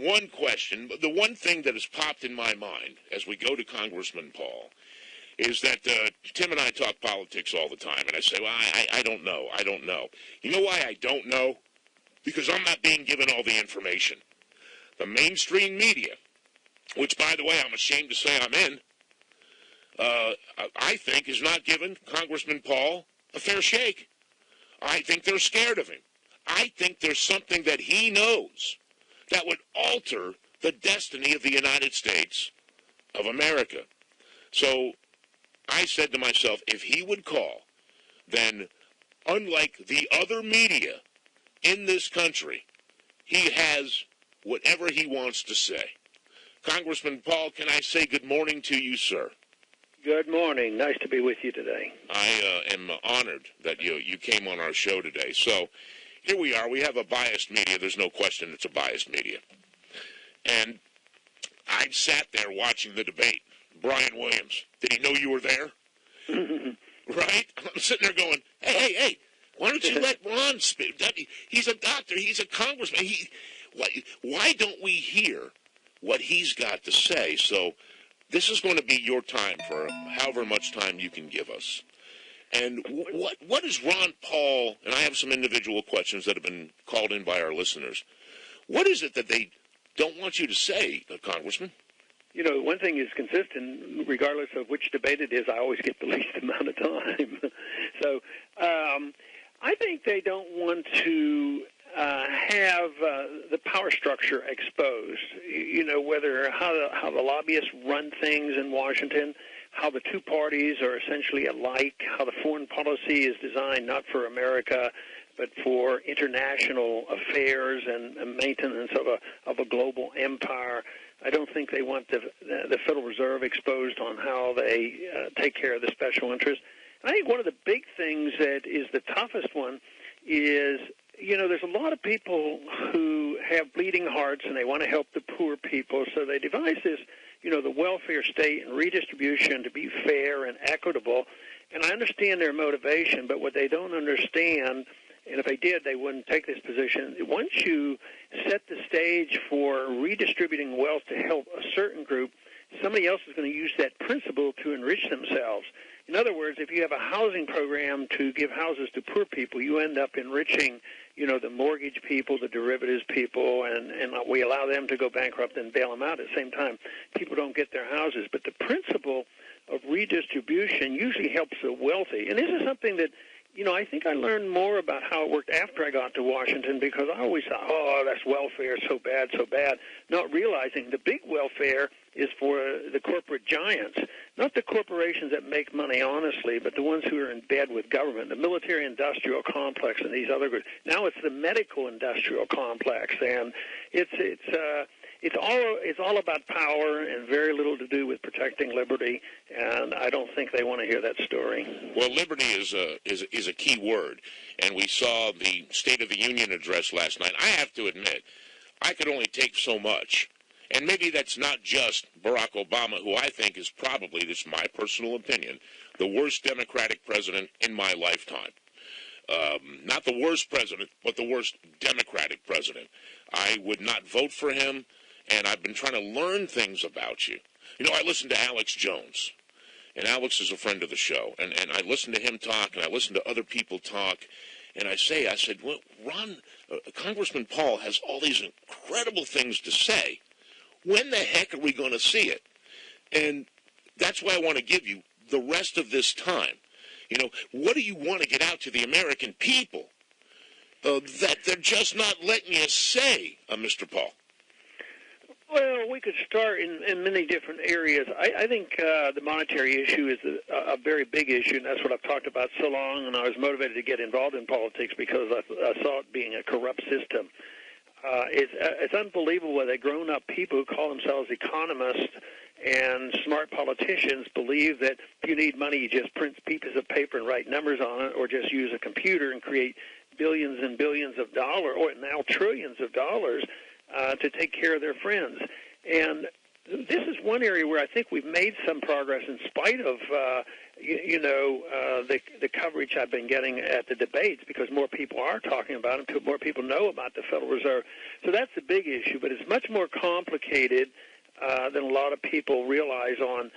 one question. The one thing that has popped in my mind as we go to Congressman Paul is that Tim and I talk politics all the time, and I say, well, I don't know. I don't know. You know why I don't know? Because I'm not being given all the information. The mainstream media, which, by the way, I'm ashamed to say I'm in, I think is not giving Congressman Paul a fair shake. I think they're scared of him. I think there's something that he knows that would alter the destiny of the United States of America. So I said to myself, if he would call, then unlike the other media in this country, he has whatever he wants to say. Congressman Paul, can I say good morning to you, sir? Good morning. Nice to be with you today. I am honored that you came on our show today. So here we are. We have a biased media. There's no question it's a biased media. And I sat there watching the debate. Brian Williams, did he know you were there? Right? I'm sitting there going, hey, why don't you let Ron speak? He's a doctor. He's a congressman. Why don't we hear what he's got to say? So this is going to be your time for however much time you can give us. And what is Ron Paul, and I have some individual questions that have been called in by our listeners, what is it that they don't want you to say, Congressman? You know, one thing is consistent, regardless of which debate it is, I always get the least amount of time. So I think they don't want to have the power structure exposed. You know, whether how the lobbyists run things in Washington, how the two parties are essentially alike, how the foreign policy is designed not for America, but for international affairs and maintenance of a global empire. I don't think they want the Federal Reserve exposed on how they take care of the special interests. I think one of the big things that is the toughest one is, you know, there's a lot of people who have bleeding hearts and they want to help the poor people, so they devise this, you know, the welfare state and redistribution to be fair and equitable. And I understand their motivation, but what they don't understand, and if they did, they wouldn't take this position. Once you set the stage for redistributing wealth to help a certain group, somebody else is going to use that principle to enrich themselves. In other words, if you have a housing program to give houses to poor people, you end up enriching, you know, the mortgage people, the derivatives people, and we allow them to go bankrupt and bail them out. At the same time, people don't get their houses. But the principle of redistribution usually helps the wealthy. And this is something that, you know, I think I learned more about how it worked after I got to Washington, because I always thought, oh, that's welfare, so bad, not realizing the big welfare is for the corporate giants, not the corporations that make money honestly, but the ones who are in bed with government, the military-industrial complex and these other groups. Now it's the medical-industrial complex, and it's all about power and very little to do with protecting liberty, and I don't think they want to hear that story. Well, liberty is a key word, and we saw the State of the Union address last night. I have to admit, I could only take so much, and maybe that's not just Barack Obama, who I think is probably, this is my personal opinion, the worst Democratic president in my lifetime. Not the worst president, but the worst Democratic president. I would not vote for him, and I've been trying to learn things about you. You know, I listened to Alex Jones, and Alex is a friend of the show, and I listened to him talk, and I listened to other people talk, and I said, well, Congressman Paul has all these incredible things to say. When the heck are we going to see it? And that's why I want to give you the rest of this time. You know, what do you want to get out to the American people that they're just not letting you say, Mr. Paul? Well, we could start in many different areas. I think the monetary issue is a very big issue, and that's what I've talked about so long, and I was motivated to get involved in politics because I saw it being a corrupt system. It's unbelievable that grown-up people who call themselves economists and smart politicians believe that if you need money, you just print pieces of paper and write numbers on it, or just use a computer and create billions and billions of dollars, or now trillions of dollars, to take care of their friends. And this is one area where I think we've made some progress in spite of the coverage I've been getting at the debates, because more people are talking about it, more people know about the Federal Reserve. So that's the big issue, but it's much more complicated than a lot of people realize on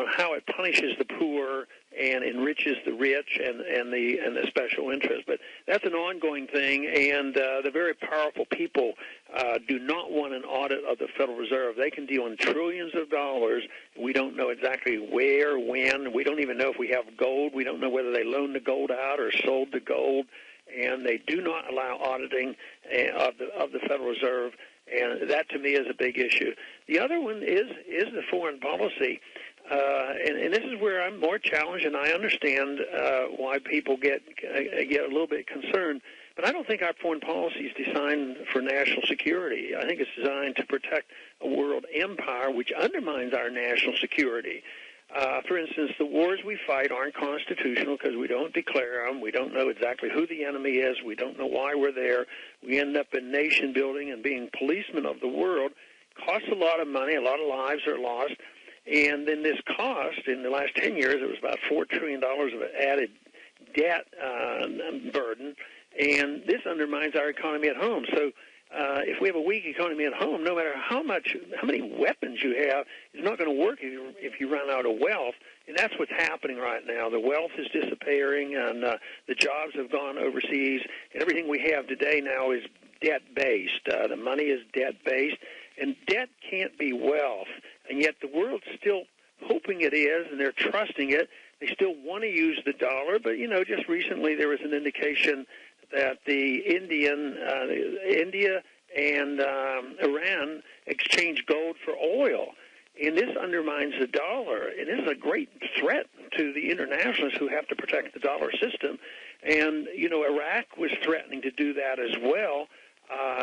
how it punishes the poor and enriches the rich and the special interest. But that's an ongoing thing, and the very powerful people do not want an audit of the Federal Reserve. They can deal in trillions of dollars. We don't know exactly where, when. We don't even know if we have gold. We don't know whether they loaned the gold out or sold the gold, and they do not allow auditing of the Federal Reserve. And that, to me, is a big issue. The other one is the foreign policy. And this is where I'm more challenged, and I understand why people get a little bit concerned. But I don't think our foreign policy is designed for national security. I think it's designed to protect a world empire, which undermines our national security. For instance, the wars we fight aren't constitutional because we don't declare them. We don't know exactly who the enemy is. We don't know why we're there. We end up in nation building and being policemen of the world. Costs a lot of money. A lot of lives are lost. And then this cost, in the last 10 years, it was about $4 trillion of added debt burden. And this undermines our economy at home. So if we have a weak economy at home, no matter how many weapons you have, it's not going to work if you run out of wealth. And that's what's happening right now. The wealth is disappearing, and the jobs have gone overseas. And everything we have today now is debt-based. The money is debt-based, and debt can't be wealth. And yet the world's still hoping it is, and they're trusting it. They still want to use the dollar, but, just recently there was an indication that India and Iran exchanged gold for oil. And this undermines the dollar. And this is a great threat to the internationalists who have to protect the dollar system. And, Iraq was threatening to do that as well.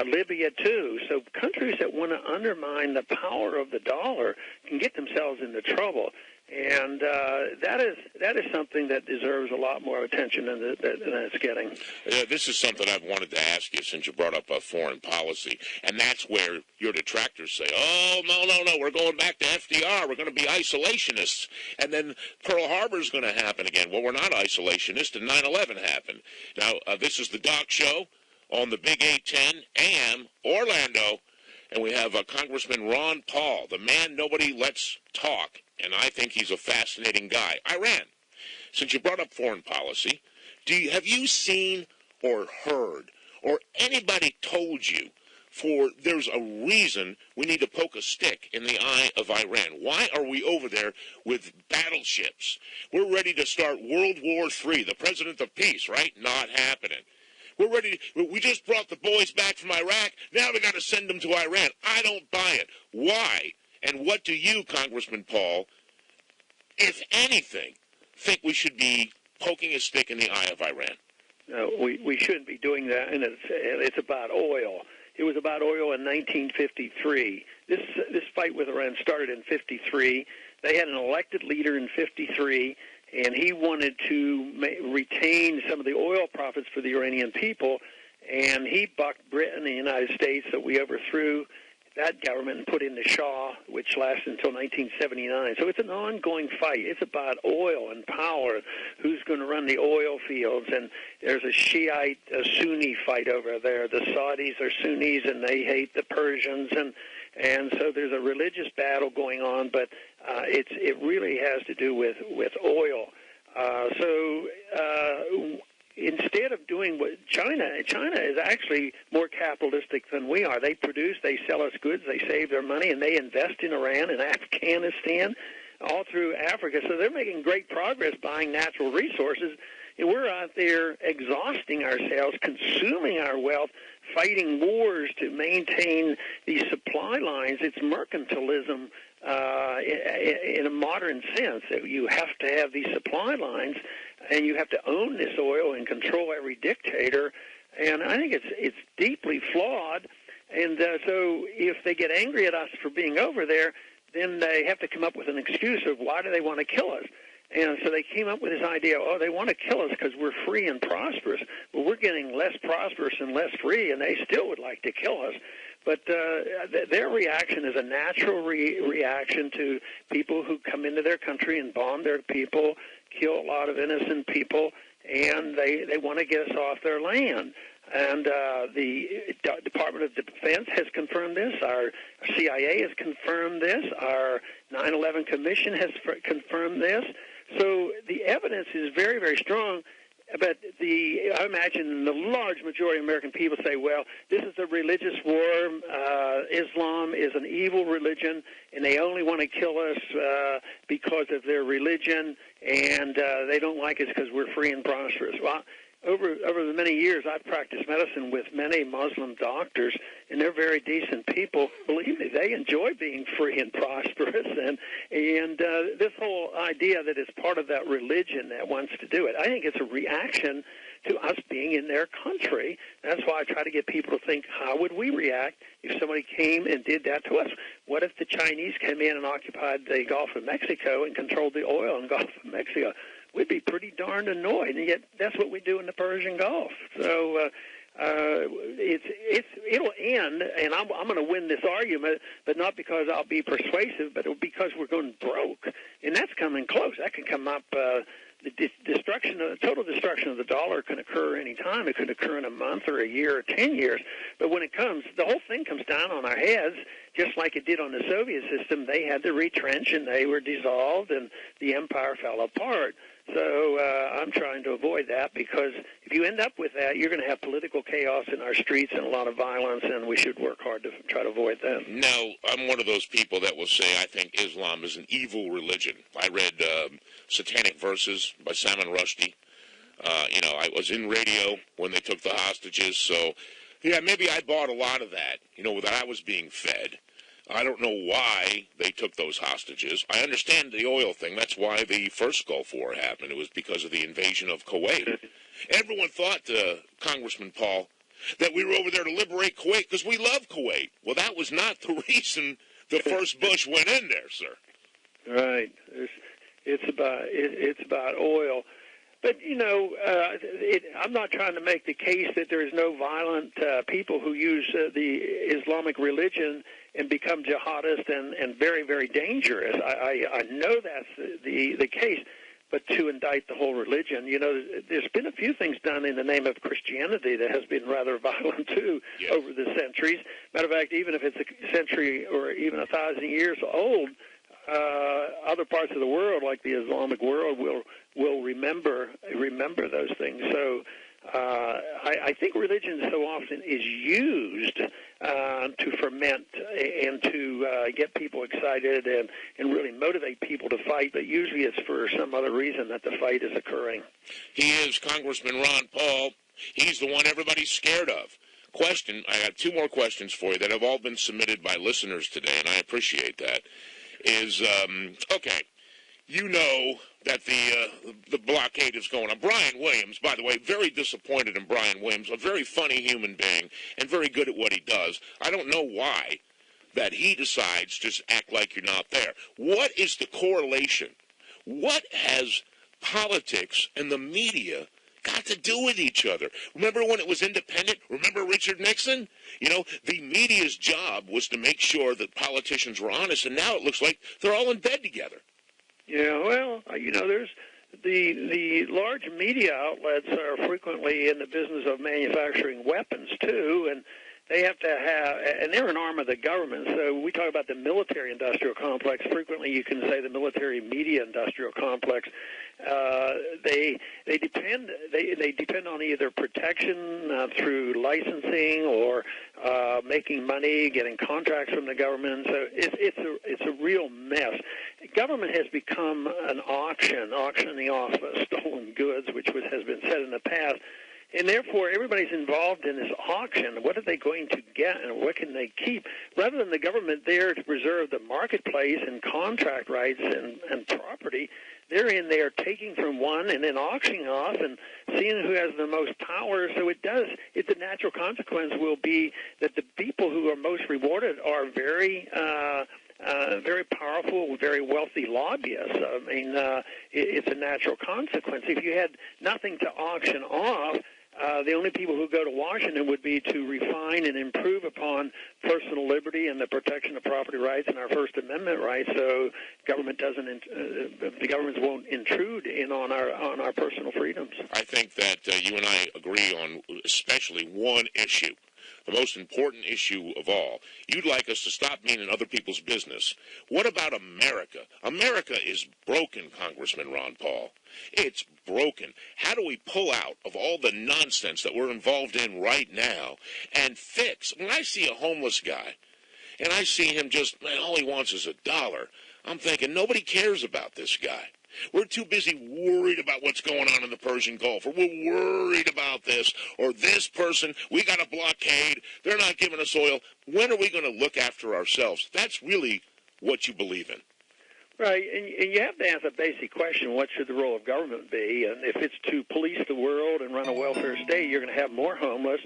Libya, too. So countries that want to undermine the power of the dollar can get themselves into trouble. And that is something that deserves a lot more attention than it's getting. This is something I've wanted to ask you since you brought up foreign policy, and that's where your detractors say, oh, no, we're going back to FDR. We're going to be isolationists. And then Pearl Harbor is going to happen again. Well, we're not isolationists, and 9/11 happened. Now, this is the Doc Show on the Big 810 AM, Orlando, and we have Congressman Ron Paul, the man nobody lets talk. And I think he's a fascinating guy. Iran, since you brought up foreign policy, have you seen or heard or anybody told you there's a reason we need to poke a stick in the eye of Iran? Why are we over there with battleships? We're ready to start World War III, the president of peace, right? Not happening. We just brought the boys back from Iraq. Now we got to send them to Iran. I don't buy it. Why? And what do you, Congressman Paul, if anything, think we should be poking a stick in the eye of Iran? No, we shouldn't be doing that, and it's about oil. It was about oil in 1953. This fight with Iran started in 53. They had an elected leader in 53, and he wanted to retain some of the oil profits for the Iranian people, and he bucked Britain and the United States, so we overthrew that government and put in the Shah, which lasted until 1979. So it's an ongoing fight. It's about oil and power, who's going to run the oil fields, and there's a Shiite, a Sunni fight over there. The Saudis are Sunnis, and they hate the Persians, and so there's a religious battle going on, but it really has to do with oil. Instead of doing what China is actually more capitalistic than we are. They produce, they sell us goods, they save their money, and they invest in Iran and Afghanistan, all through Africa. So they're making great progress buying natural resources, and we're out there exhausting ourselves, consuming our wealth, fighting wars to maintain these supply lines. It's mercantilism in a modern sense. You have to have these supply lines, and you have to own this oil and control every dictator. And I think it's deeply flawed. And so if they get angry at us for being over there, then they have to come up with an excuse of why do they want to kill us. And so they came up with this idea, they want to kill us because we're free and prosperous. Well, we're getting less prosperous and less free, and they still would like to kill us. But their reaction is a natural reaction to people who come into their country and bomb their people, kill a lot of innocent people, and they want to get us off their land. And the Department of Defense has confirmed this. Our CIA has confirmed this. Our 9/11 Commission has confirmed this. So the evidence is very, very strong. But I imagine the large majority of American people say, well, this is a religious war. Islam is an evil religion, and they only want to kill us because of their religion, and they don't like us because we're free and prosperous. Well, over the many years, I've practiced medicine with many Muslim doctors, and they're very decent people. Believe me, they enjoy being free and prosperous, and this whole idea that it's part of that religion that wants to do it, I think it's a reaction to us being in their country. That's why I try to get people to think, how would we react if somebody came and did that to us? What if the Chinese came in and occupied the Gulf of Mexico and controlled the oil in the Gulf of Mexico? We'd be pretty darned annoyed, and yet that's what we do in the Persian Gulf. So it'll end, and I'm going to win this argument, but not because I'll be persuasive, but because we're going broke, and that's coming close. That can come up. The total destruction of the dollar can occur any time. It could occur in a month or a year or 10 years. But when it comes, the whole thing comes down on our heads, just like it did on the Soviet system. They had to retrench, and they were dissolved, and the empire fell apart. So I'm trying to avoid that, because if you end up with that, you're going to have political chaos in our streets and a lot of violence, and we should work hard to try to avoid that. Now, I'm one of those people that will say I think Islam is an evil religion. I read Satanic Verses by Salman Rushdie. I was in radio when they took the hostages, so yeah, maybe I bought a lot of that, that I was being fed. I don't know why they took those hostages. I understand the oil thing. That's why the first Gulf War happened. It was because of the invasion of Kuwait. Everyone thought, Congressman Paul, that we were over there to liberate Kuwait because we love Kuwait. Well, that was not the reason the first Bush went in there, sir. Right. It's about oil. But, I'm not trying to make the case that there is no violent people who use the Islamic religion and become jihadists and very, very dangerous. I know that's the case, but to indict the whole religion, there's been a few things done in the name of Christianity that has been rather violent, too, over the centuries. Matter of fact, even if it's a century or even 1,000 years old, other parts of the world, like the Islamic world, will remember those things. So I think religion so often is used to ferment and to get people excited and really motivate people to fight, but usually it's for some other reason that the fight is occurring. He is Congressman Ron Paul. He's the one everybody's scared of. I have two more questions for you that have all been submitted by listeners today, and I appreciate that. You know that the blockade is going on. Brian Williams, by the way, very disappointed in Brian Williams, a very funny human being and very good at what he does. I don't know why that he decides to just act like you're not there. What is the correlation? What has politics and the media got to do with each other? Remember when it was independent? Remember Richard Nixon? The media's job was to make sure that politicians were honest, and now it looks like they're all in bed together. Yeah, well, there's the large media outlets are frequently in the business of manufacturing weapons, too, and they have to have, and they're an arm of the government. So we talk about the military-industrial complex. Frequently, you can say the military-media-industrial complex. They depend on either protection through licensing or making money, getting contracts from the government. So it's a real mess. Government has become an auctioning off stolen goods, which has been said in the past. And therefore, everybody's involved in this auction. What are they going to get, and what can they keep? Rather than the government there to preserve the marketplace and contract rights and property, they're in there taking from one and then auctioning off and seeing who has the most power. So the natural consequence will be that the people who are most rewarded are very powerful, very wealthy lobbyists. It's a natural consequence. If you had nothing to auction off, The only people who go to Washington would be to refine and improve upon personal liberty and the protection of property rights and our First Amendment rights, so the governments won't intrude in on our personal freedoms. I think that you and I agree on especially one issue, the most important issue of all. You'd like us to stop being in other people's business. What about America? America is broken, Congressman Ron Paul. It's broken. How do we pull out of all the nonsense that we're involved in right now and fix? When I see a homeless guy and I see him just, man, all he wants is $1, I'm thinking nobody cares about this guy. We're too busy worried about what's going on in the Persian Gulf, or we're worried about this, or this person, we got a blockade, they're not giving us oil. When are we going to look after ourselves? That's really what you believe in. Right, and you have to ask a basic question, what should the role of government be? And if it's to police the world and run a welfare state, you're going to have more homeless,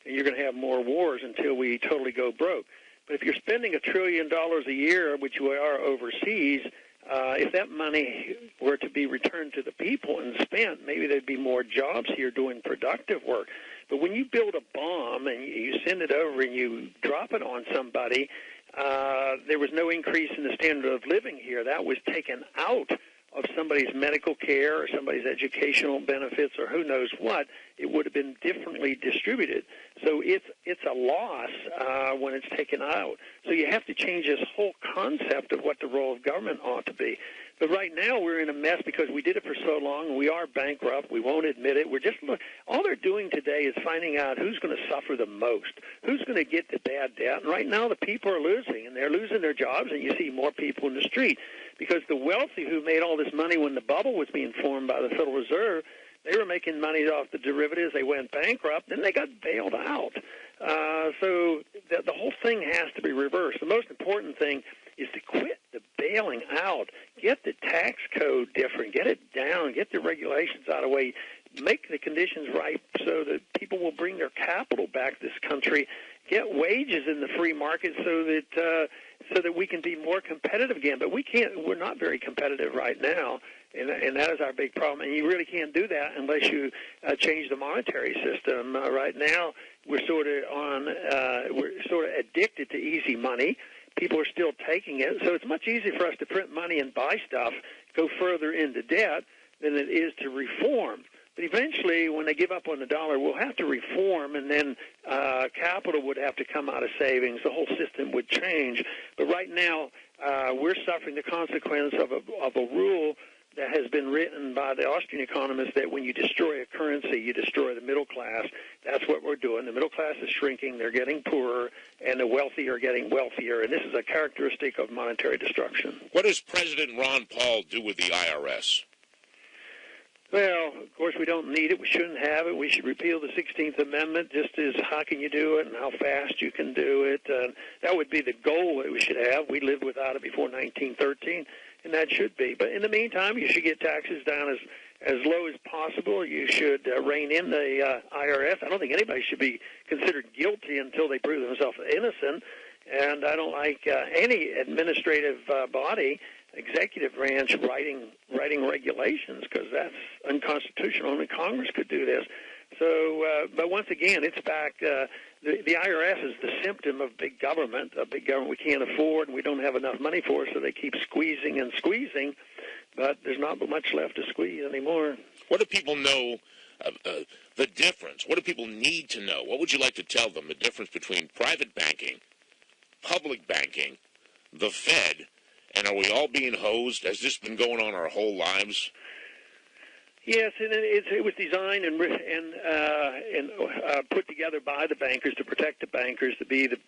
and you're going to have more wars until we totally go broke. But if you're spending $1 trillion a year, which we are overseas, if that money were to be returned to the people and spent, maybe there'd be more jobs here doing productive work. But when you build a bomb and you send it over and you drop it on somebody, there was no increase in the standard of living here. That was taken out of somebody's medical care or somebody's educational benefits or who knows what. It would have been differently distributed. So it's a loss when it's taken out. So you have to change this whole concept of what the role of government ought to be. But right now we're in a mess because we did it for so long. We are bankrupt. We won't admit it. All they're doing today is finding out who's going to suffer the most, who's going to get the bad debt. And right now the people are losing, and they're losing their jobs, and you see more people in the street because the wealthy who made all this money when the bubble was being formed by the Federal Reserve, they were making money off the derivatives. They went bankrupt, then they got bailed out. So the whole thing has to be reversed. The most important thing is to quit the bailing out, get the tax code different, get it down, get the regulations out of the way, make the conditions right so that people will bring their capital back to this country, get wages in the free market so that we can be more competitive again. But we're not very competitive right now. And that is our big problem. And you really can't do that unless you change the monetary system. Right now, we're sort of addicted to easy money. People are still taking it. So it's much easier for us to print money and buy stuff, go further into debt than it is to reform. But eventually, when they give up on the dollar, we'll have to reform, and then capital would have to come out of savings. The whole system would change. But right now, we're suffering the consequence of a rule that has been written by the Austrian economists that when you destroy a currency, you destroy the middle class. That's what we're doing. The middle class is shrinking. They're getting poorer, and the wealthy are getting wealthier. And this is a characteristic of monetary destruction. What does President Ron Paul do with the IRS? Well, of course, we don't need it. We shouldn't have it. We should repeal the 16th Amendment, just as how can you do it and how fast you can do it. That would be the goal that we should have. We lived without it before 1913. And that should be. But in the meantime, you should get taxes down as low as possible. You should rein in the IRS. I don't think anybody should be considered guilty until they prove themselves innocent. And I don't like any administrative body, executive branch, writing regulations because that's unconstitutional. Only Congress could do this. So, but once again, it's back. The IRS is the symptom of big government, a big government we can't afford and we don't have enough money for, so they keep squeezing and squeezing, but there's not much left to squeeze anymore. What do people know, the difference? What do people need to know? What would you like to tell them, the difference between private banking, public banking, the Fed, and are we all being hosed? Has this been going on our whole lives? Yes, and it was designed and put together by the bankers to protect the bankers, to be the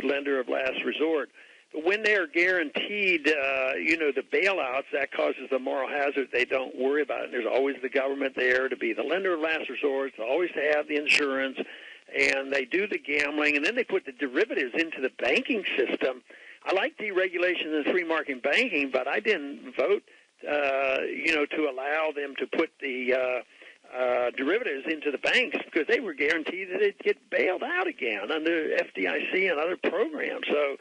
lender of last resort. But when they are guaranteed, the bailouts, that causes the moral hazard. They don't worry about it. There's always the government there to be the lender of last resort, always to have the insurance, and they do the gambling, and then they put the derivatives into the banking system. I like deregulation and free market banking, but I didn't vote to allow them to put the derivatives into the banks because they were guaranteed that they'd get bailed out again under FDIC and other programs. So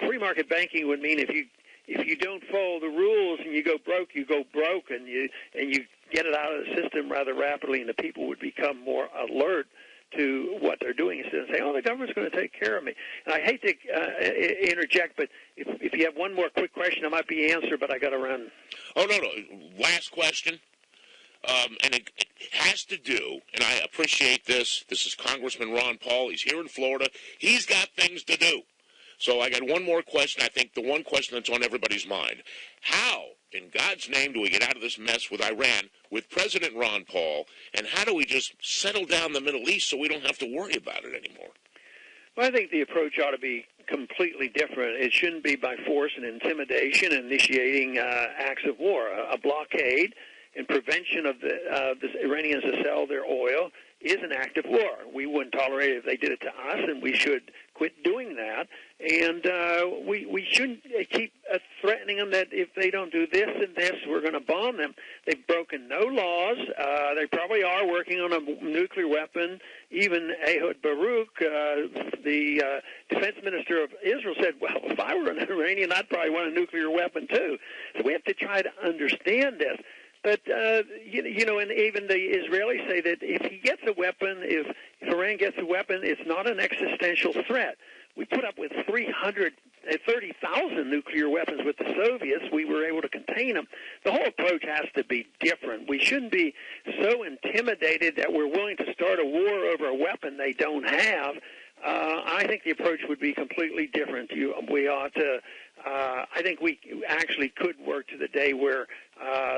free market banking would mean if you don't follow the rules and you go broke, and you get it out of the system rather rapidly, and the people would become more alert to what they're doing instead of saying, "Oh, the government's going to take care of me." And I hate to interject, but if you have one more quick question, I might be answered, but I got to run. Oh, no. Last question. And it has to do, and I appreciate this. This is Congressman Ron Paul. He's here in Florida. He's got things to do. So I got one more question. I think the one question that's on everybody's mind. How, in God's name, do we get out of this mess with Iran with President Ron Paul, and how do we just settle down the Middle East so we don't have to worry about it anymore? Well, I think the approach ought to be completely different. It shouldn't be by force and intimidation and initiating acts of war. A blockade and prevention of the Iranians to sell their oil is an act of war. We wouldn't tolerate it if they did it to us, and we should quit doing that. And we shouldn't keep threatening them that if they don't do this and this, we're going to bomb them. They've broken no laws. They probably are working on a nuclear weapon. Even Ehud Baruch, the defense minister of Israel, said, well, if I were an Iranian, I'd probably want a nuclear weapon too. So we have to try to understand this. But, you know, and even the Israelis say that if he gets a weapon, if Iran gets a weapon, it's not an existential threat. We put up with 30,000 nuclear weapons with the Soviets. We were able to contain them. The whole approach has to be different. We shouldn't be so intimidated that we're willing to start a war over a weapon they don't have. I think the approach would be completely different. We ought to. I think we actually could work to the day where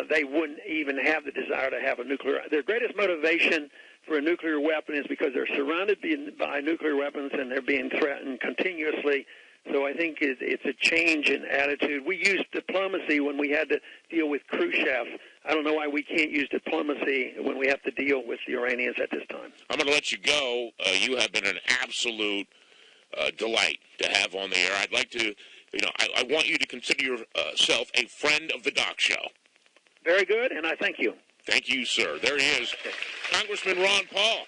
they wouldn't even have the desire to have a nuclear. Their greatest motivation for a nuclear weapon is because they're surrounded by nuclear weapons and they're being threatened continuously. So I think it's a change in attitude. We used diplomacy when we had to deal with Khrushchev. I don't know why we can't use diplomacy when we have to deal with the Iranians at this time. I'm going to let you go. You have been an absolute delight to have on the air. I'd like to, I want you to consider yourself a friend of the Doc Show. Very good, and I thank you. Thank you, sir. There he is, Congressman Ron Paul.